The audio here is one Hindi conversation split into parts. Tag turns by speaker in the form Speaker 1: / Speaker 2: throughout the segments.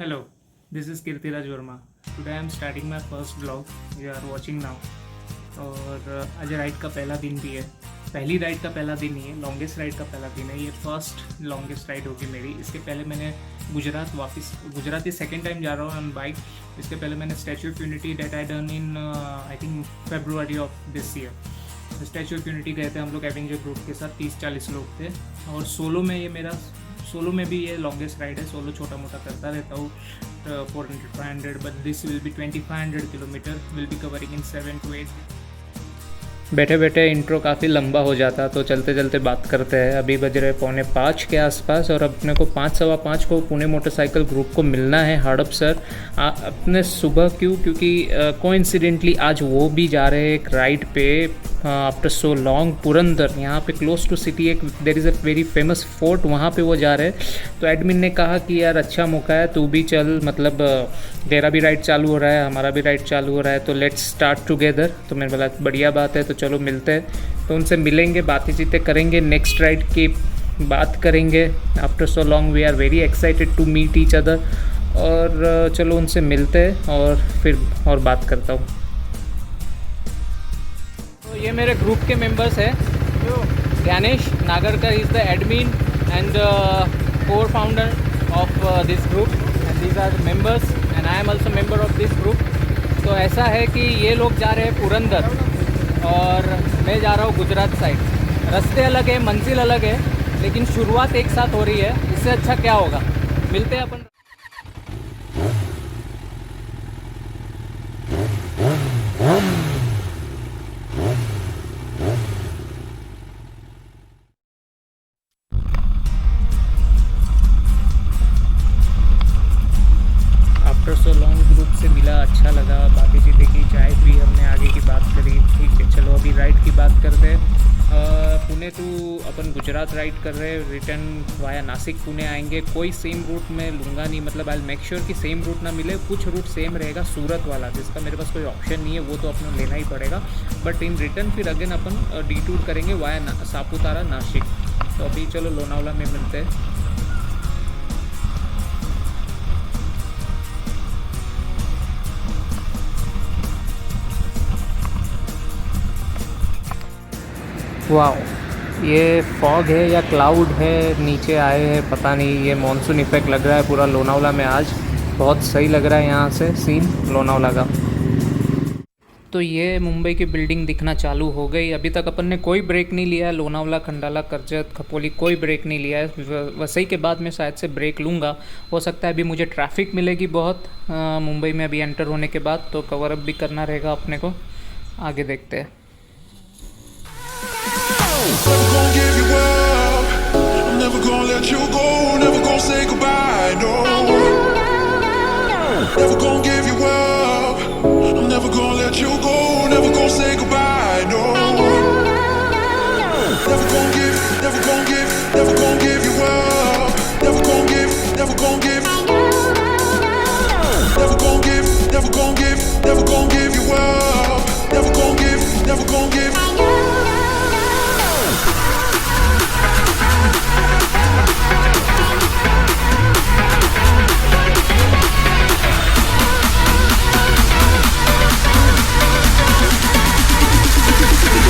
Speaker 1: Hello, this is Kirtiraj Verma. Today I am starting my first vlog. You are watching now. और आज राइड का पहला दिन भी है. पहली राइड का पहला दिन ही है, लॉन्गेस्ट राइड का पहला दिन है. ये फर्स्ट लॉन्गेस्ट राइड होगी मेरी. इसके पहले मैंने गुजरात ये सेकेंड टाइम जा रहा हूँ ऑन बाइक. इसके पहले मैंने statue of unity that I done in I think February of this year. Statue of unity गए थे हम लोग एवेंजर ग्रुप के साथ. 30-40 लोग थे. और सोलो में भी ये लॉन्गेस्ट राइड है. सोलो छोटा मोटा करता रहता हूँ 400-500, but this will be 2500 kilometre. Will be covering in 7 to 8. बैठे बैठे इंट्रो काफ़ी लंबा हो जाता, तो चलते चलते बात करते हैं. अभी बज रहे 4:45 के आसपास और अपने को 5-5:15 को पुणे मोटरसाइकिल ग्रुप को मिलना है हड़पसर. अपने सुबह क्योंकि कोइंसिडेंटली आज वो भी जा रहे हैं एक राइड पे आफ्टर सो लॉन्ग. पुरंदर यहाँ पे क्लोज टू सिटी एक there is a very famous fort, वहाँ पे वो जा रहे हैं. तो एडमिन ने कहा कि यार अच्छा मौका है, तू भी चल, मतलब तेरा भी राइड चालू हो रहा है, हमारा भी राइड चालू हो रहा है, तो लेट्स स्टार्ट टुगेदर. तो मैंने बोला बढ़िया बात है, तो चलो मिलते हैं. तो उनसे मिलेंगे, बातें चीतें करेंगे, नेक्स्ट राइड की बात करेंगे. After so long we are very excited to meet each other. और चलो उनसे मिलते हैं और फिर और बात करता हूँ. तो ये मेरे ग्रुप के मेंबर्स हैं. Gyanesh Nagarkar is the admin and core founder of this group, and these are members and I am also member of this group. तो ऐसा है कि ये लोग जा रहे हैं पुरंदर और मैं जा रहा हूँ गुजरात साइड. रास्ते अलग है, मंजिल अलग है, लेकिन शुरुआत एक साथ हो रही है. इससे अच्छा क्या होगा. मिलते हैं अपन. आफ्टर सो लॉन्ग ग्रुप से मिला, अच्छा लगा, बातें चीतें की, चाय पी, हमने आगे की बात करी. ठीक है, चलो अभी राइड की बात करते हैं. पुणे टू अपन गुजरात राइड कर रहे हैं. रिटर्न वाया नासिक पुणे आएंगे. कोई सेम रूट में लूँगा नहीं, मतलब आई मेक श्योर कि सेम रूट ना मिले. कुछ रूट सेम रहेगा सूरत वाला, जिसका मेरे पास कोई ऑप्शन नहीं है, वो तो अपना लेना ही पड़ेगा. बट इन रिटर्न फिर अगेन अपन डिटूर करेंगे वाया सापुतारा नासिक. तो अभी चलो लोनावला में मिलते हैं. वाह, ये फॉग है या क्लाउड है, नीचे आए हैं पता नहीं. ये मॉनसून इफेक्ट लग रहा है पूरा लोनावला में आज. बहुत सही लग रहा है यहाँ से सीन लोनावला का. तो ये मुंबई की बिल्डिंग दिखना चालू हो गई. अभी तक अपन ने कोई ब्रेक नहीं लिया है. लोनावला, खंडाला, कर्जत, खपोली कोई ब्रेक नहीं लिया है. वसई के बाद मैं शायद से ब्रेक लूँगा. हो सकता है अभी मुझे ट्रैफिक मिलेगी बहुत मुंबई में अभी एंटर होने के बाद, तो कवर अप भी करना रहेगा अपने को. आगे देखते हैं.
Speaker 2: Never gonna give you up. I'm never gonna let you go. Never gonna say goodbye. No. Never gonna give you up. I'm never gonna let you go. Never gonna say goodbye. No. Never gonna give. Never gonna give. Never gonna give you up. Never gonna give. Never gonna give. Never gonna give. Never gonna give. Never gonna give you up. Never gonna give. Never gonna give.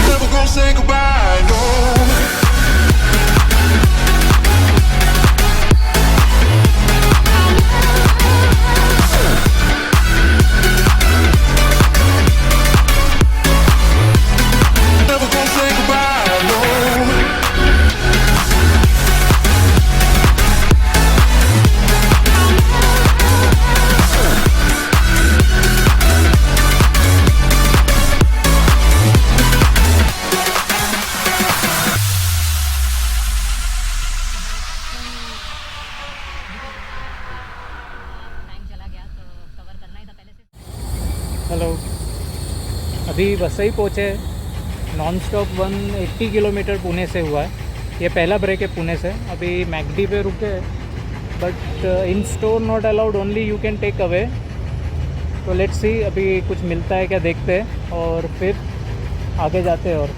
Speaker 2: Never gonna say goodbye, no. Never gonna say goodbye, no.
Speaker 1: Hello, अभी वसई पहुँचे. नॉन स्टॉप 180 किलोमीटर पुणे से हुआ है. ये पहला ब्रेक है पुणे से. अभी मैकडी पे रुके, but in store not allowed, only you can take away. तो लेट्स सी अभी कुछ मिलता है क्या, देखते हैं और फिर आगे जाते हैं. और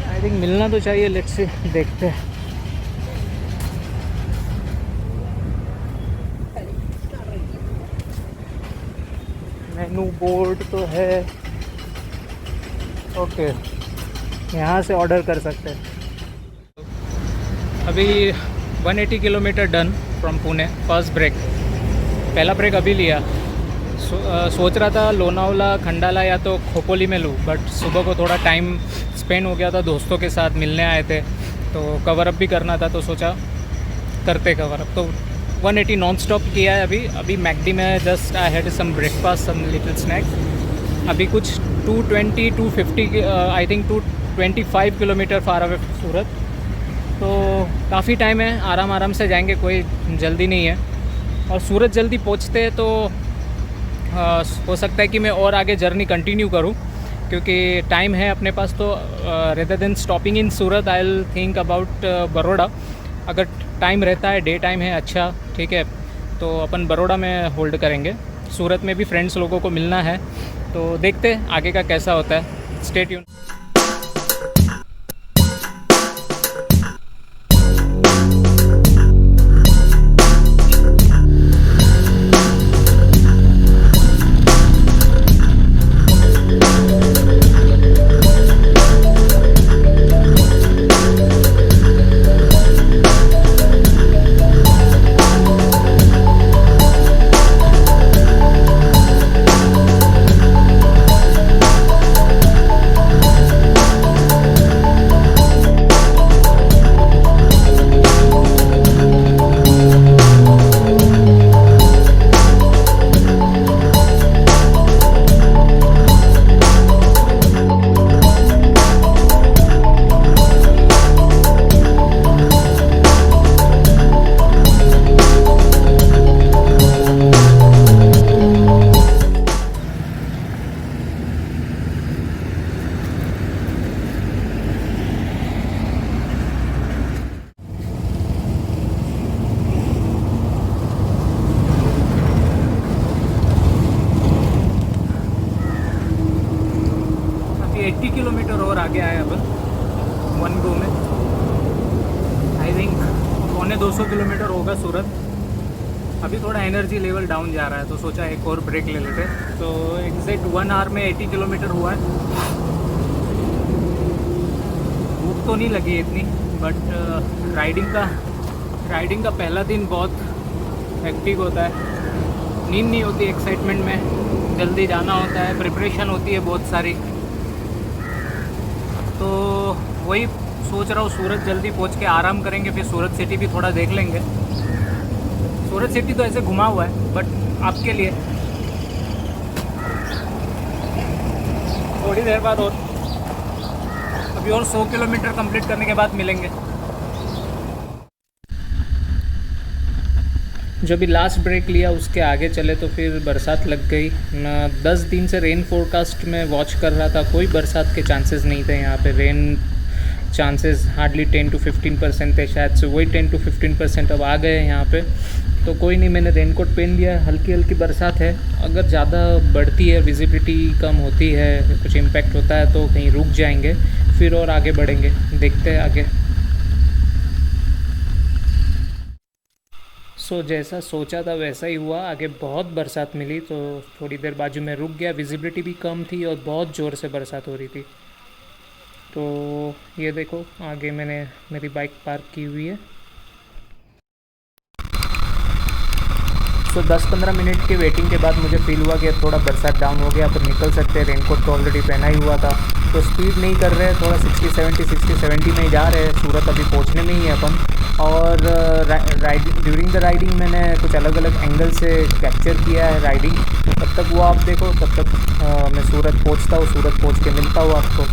Speaker 1: आई थिंक मिलना तो चाहिए. लेट्स सी, देखते हैं. मेनू बोर्ड तो है, ओके, यहाँ से ऑर्डर कर सकते हैं। अभी 180 kilometre done from Pune, first break, पहला ब्रेक अभी लिया। सोच रहा था लोनावला खंडाला या तो खोपोली में लूँ, बट सुबह को थोड़ा टाइम स्पेंड हो गया था, दोस्तों के साथ मिलने आए थे तो कवर अप भी करना था, तो सोचा करते कवर अप। तो 180 नॉन स्टॉप किया है। अभी मैकडी में just I had some breakfast, some little snacks. अभी कुछ 220 250 I think 225 kilometre far away Surat, तो काफ़ी टाइम है, आराम से जाएंगे, कोई जल्दी नहीं है। और सूरत जल्दी पहुंचते हैं तो हो सकता है कि मैं और आगे जर्नी कंटिन्यू करूं, क्योंकि टाइम है अपने पास। तो rather than stopping in Surat I will think about Baroda. अगर टाइम रहता है, डे टाइम है, अच्छा ठीक है, तो अपन बड़ौदा में होल्ड करेंगे। सूरत में भी फ्रेंड्स लोगों को मिलना है, तो देखते हैं आगे का कैसा होता है। Stay tune. अभी 80 किलोमीटर और आगे आए अपन वन गो में। आई थिंक 250 किलोमीटर होगा सूरत। अभी थोड़ा एनर्जी लेवल डाउन जा रहा है, तो सोचा एक और ब्रेक ले लेते। तो एग्जैक्ट 1 आवर में 80 किलोमीटर हुआ है। भूख तो नहीं लगी इतनी, बट राइडिंग का पहला दिन बहुत हेक्टिक होता है। नींद नहीं होती एक्साइटमेंट में, जल्दी जाना होता है, प्रिपरेशन होती है बहुत सारी। तो वही सोच रहा हूँ, सूरत जल्दी पहुँच के आराम करेंगे, फिर सूरत सिटी भी थोड़ा देख लेंगे। सूरत सिटी तो ऐसे घुमा हुआ है, बट आपके लिए थोड़ी देर बाद और अभी और 100 किलोमीटर कंप्लीट करने के बाद मिलेंगे। जो भी लास्ट ब्रेक लिया उसके आगे चले तो फिर बरसात लग गई। मैं 10 दिन से रेन फोरकास्ट में वॉच कर रहा था, कोई बरसात के चांसेस नहीं थे यहाँ पे। रेन चांसेस हार्डली 10 to 15% थे, शायद से वही 10 to 15% अब आ गए यहाँ पे। तो कोई नहीं, मैंने रेनकोट पहन लिया। हल्की हल्की बरसात है, अगर ज़्यादा बढ़ती है, विजिबिलिटी कम होती है, कुछ इम्पैक्ट होता है तो कहीं रुक जाएंगे, फिर और आगे बढ़ेंगे। देखते हैं आगे। जैसा सोचा था वैसा ही हुआ, आगे बहुत बरसात मिली, तो थोड़ी देर बाजू में रुक गया। विजिबिलिटी भी कम थी और बहुत ज़ोर से बरसात हो रही थी। तो ये देखो आगे मैंने मेरी बाइक पार्क की हुई है। 10-15 मिनट के वेटिंग के बाद मुझे फील हुआ कि थोड़ा बरसात डाउन हो गया, तो निकल सकते हैं। रेनकोट तो ऑलरेडी पहना ही हुआ था, तो स्पीड नहीं कर रहे, थोड़ा 60-70 में ही जा रहे हैं। सूरत अभी पहुंचने में ही है अपन। और ड्यूरिंग द राइडिंग मैंने कुछ अलग अलग एंगल से कैप्चर किया है राइडिंग। तब तक वो आप देखो, तब तक मैं सूरत पहुंचता हूँ, सूरत पहुंच के मिलता हूँ आपको।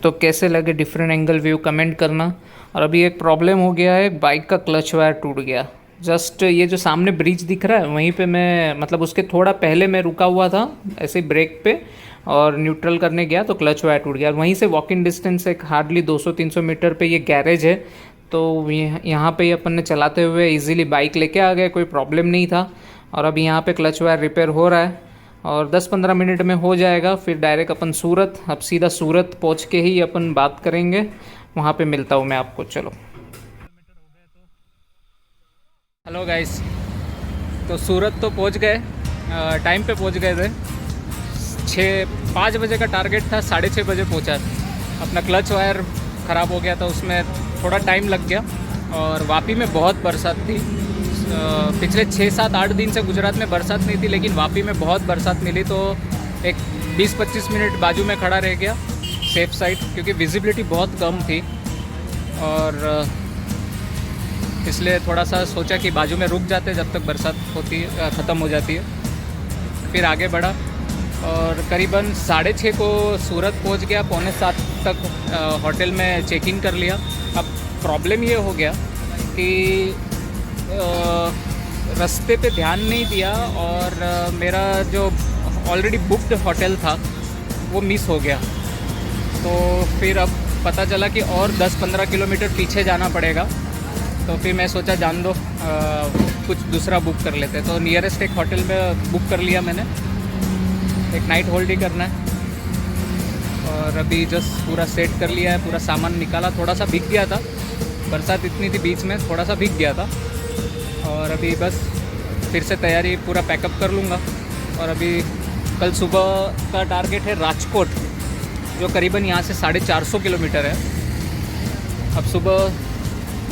Speaker 1: तो कैसे लगे डिफरेंट एंगल व्यू कमेंट करना। और अभी एक प्रॉब्लम हो गया है, बाइक का क्लच वायर टूट गया। जस्ट ये जो सामने ब्रिज दिख रहा है वहीं पे मैं मतलब उसके थोड़ा पहले मैं रुका हुआ था ऐसे ब्रेक पे और न्यूट्रल करने गया तो क्लच वायर टूट गया। वहीं से वॉकिंग डिस्टेंस एक हार्डली 200-300 मीटर पे ये गैरेज है, तो यहाँ पे ही अपन ने चलाते हुए इजीली बाइक लेके आ गए, कोई प्रॉब्लम नहीं था। और अभी यहाँ पे क्लच वायर रिपेयर हो रहा है और 10-15 मिनट में हो जाएगा। फिर डायरेक्ट अपन सूरत, अब सीधा सूरत पहुँच के ही अपन बात करेंगे, वहाँ पे मिलता हूँ मैं आपको। चलो। हेलो गाइस, तो सूरत तो पहुँच गए, टाइम पे पहुँच गए थे। 5 बजे का टारगेट था, 6:30 बजे पहुँचा। अपना क्लच वायर ख़राब हो गया था, उसमें थोड़ा टाइम लग गया। और वापी में बहुत बरसात थी, पिछले 6-7-8 दिन से गुजरात में बरसात नहीं थी, लेकिन वापी में बहुत बरसात मिली। तो एक 20-25 मिनट बाजू में खड़ा रह गया सेफ साइड, क्योंकि विजिबिलिटी बहुत कम थी। और इसलिए थोड़ा सा सोचा कि बाजू में रुक जाते जब तक बरसात होती ख़त्म हो जाती है। फिर आगे बढ़ा और करीबन 6:30 को सूरत पहुंच गया। 6:45 तक होटल में चेक इन कर लिया। अब प्रॉब्लम ये हो गया कि रास्ते पे ध्यान नहीं दिया और मेरा जो ऑलरेडी बुक्ड होटल था वो मिस हो गया। तो फिर अब पता चला कि और 10-15 किलोमीटर पीछे जाना पड़ेगा। तो फिर मैं सोचा जान दो, कुछ दूसरा बुक कर लेते। तो नियरेस्ट एक होटल में बुक कर लिया मैंने, एक नाइट होल्ड ही करना है। और अभी जस्ट पूरा सेट कर लिया है, पूरा सामान निकाला। थोड़ा सा भीग गया था, बरसात इतनी थी बीच में, थोड़ा सा भीग गया था। और अभी बस फिर से तैयारी पूरा पैकअप कर लूँगा। और अभी कल सुबह का टारगेट है राजकोट, जो करीबन यहाँ से 450 किलोमीटर है। अब सुबह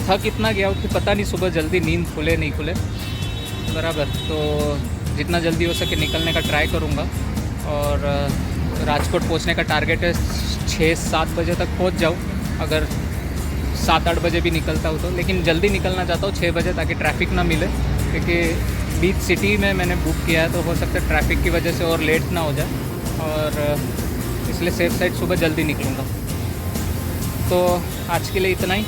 Speaker 1: थक इतना गया कि पता नहीं सुबह जल्दी नींद खुले नहीं खुले बराबर। तो जितना जल्दी हो सके निकलने का ट्राई करूँगा। और राजकोट पहुँचने का टारगेट है 6-7 बजे तक पहुँच जाऊँ, अगर 7-8 बजे भी निकलता हूँ तो। लेकिन जल्दी निकलना चाहता हूँ 6 बजे, ताकि ट्रैफिक ना मिले, क्योंकि बीच सिटी में मैंने बुक किया है, तो हो सकता है ट्रैफिक की वजह से और लेट ना हो जाए। और इसलिए सेफ साइड सुबह जल्दी निकलूँगा। तो आज के लिए इतना ही,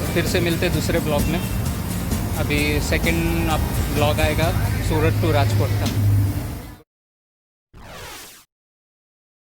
Speaker 1: फिर से मिलते दूसरे ब्लॉग में। अभी सेकंड ब्लॉग आएगा सूरत टू राजकोट का।